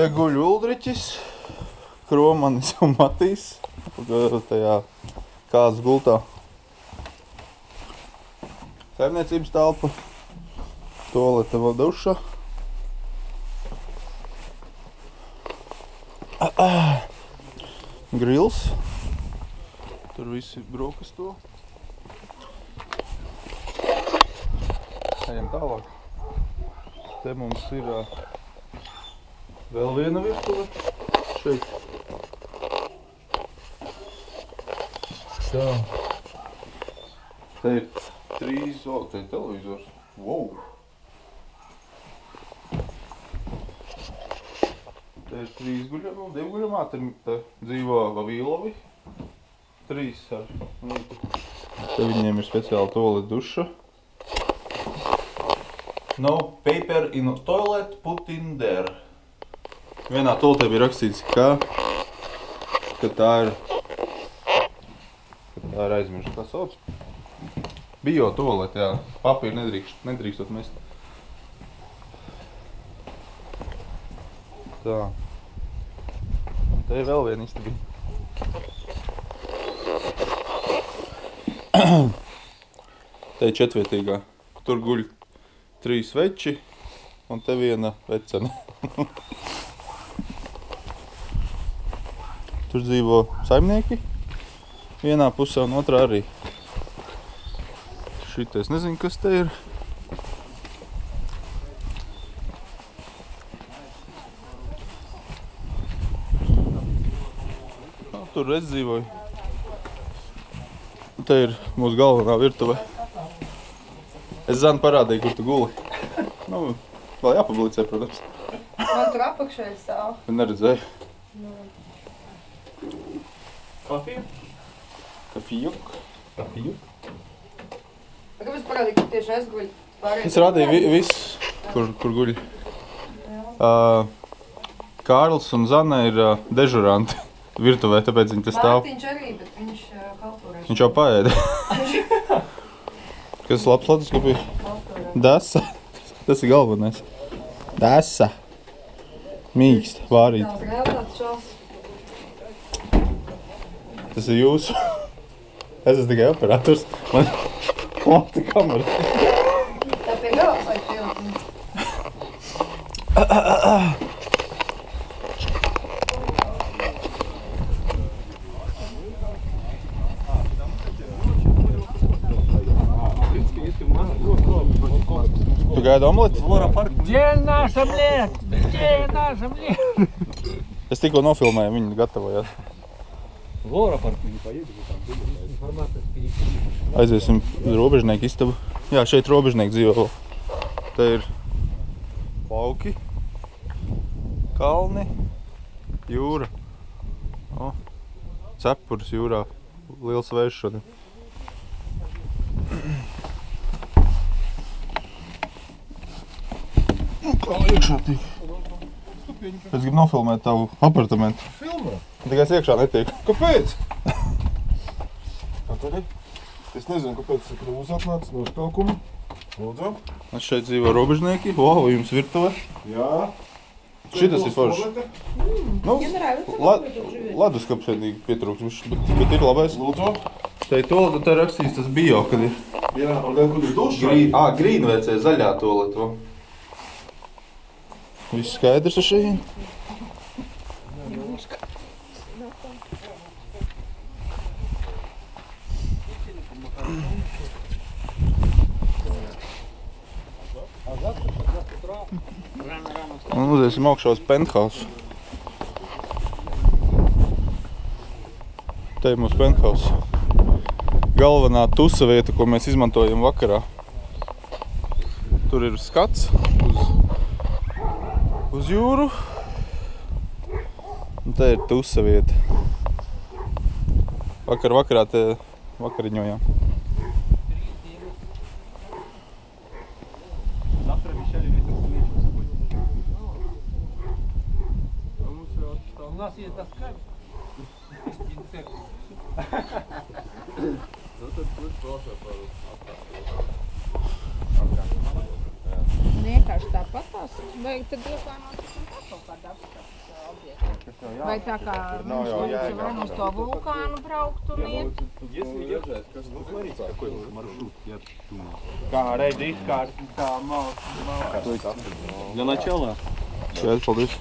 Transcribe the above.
Te guļ Uldriķis, Kromanis un Matīs. Tajā kāzas gultā. Saimniecības telpa. Tualete vēl duša. Grils. Tur visi brokasto. Ejam tālāk. Te mums ir vēl viena virtuve. Šeit. Tā. Te ir trīs, te ir televizors. Wow! Te ir trīs guļamā, divi guļamā. Te dzīvo Vavīlovi. Trīs ar mītu. Te viņiem ir speciāla tualete duša. No paper in toilet, put in there. Vienā tualetē bija rakstīts, ka tā ir aizmirsta, kā sauc. Bio tualete, jā. Papīru nedrīkstot mest. Tā. Te ir vēl viena istabiņa. Te ir četvietīgā. Tur guļ 3 veči un te viena vecene. Tur dzīvo saimnieki. Vienā pusē un otrā arī. Šita es nezinu, kas te ir. Tur es dzīvoju. Te ir mūsu galvenā virtuve. Es Zanu parādīju, kur tu guli. Nu, vēl jāpublicē, protams. Man tur apakšai stāv. Neredzēju. Kafiju? Kafijuk. Kāpēc parādīju, ka tieši es guļu? Es rādīju viss, kur guļ. Kārlis un Zana ir dežuranti virtuvē, tāpēc viņi te stāv. Mārtiņš arī, bet viņš kalporēs. Viņš jau paēda. Kas labs latviski bija? Dasa. Tas ir galvenais. Dasa. Mīkst, vārīt. Tās realitātes šās. Tas ir jūsu. Es esmu tikai operators. Man klāta kamera. Tā pie galvas vai pie Tu gaidi omleti? Где наша, блядь? Где наша, блядь? Es tikko nofilmēju, viņi gatavojās. В аэропорт мы не поедем, там были информация перекинуть. Aiziesim uz robežnieku istabu. Jā, šeit robežnieki dzīvo vēl. Te ir lauki, kalni, jūra. O, cepurs jūrā. Liels vējš šodien. Kā iekšā tik? Es gribu nofilmēt tavu apartamentu. Filmē? Tikai es iekšā netiek. Kāpēc? Es nezinu, kāpēc es krūzi atnācis no uzkaukuma. Lūdzu. Es šeit dzīvo robežnieki. Wow, jums virtuve. Jā. Šitas ir forši. Nu, Мне нравится, как вы тут живете. leduskapis šeit pietrūks, bet ir labais. Lūdzu. Te ir toalete, te rakstīts tas bio, kad ir. Jā, un gan, kur ir duša? Green WC, zaļā toalete. Viss skaidrs ar šeit. Un uziesim augšā uz penthouse. Te ir mūsu penthouse. Galvenā tusa vieta, ko mēs izmantojam vakarā. Tur ir skats uz jūru. Un te ir tusa vieta. Vakarā te vakariņojām. Завтра обещали ветер сумеешь сегодня. У нас есть доска. Vienkārši tāpat tās Vajag tad ieplānot kaut kādu apskatu objektu. Vai tā kā Nav jau mums jēga. varam uz to vulkānu braukt un iet? Kā redzi, kā malas. Для начала Šeit, paldies.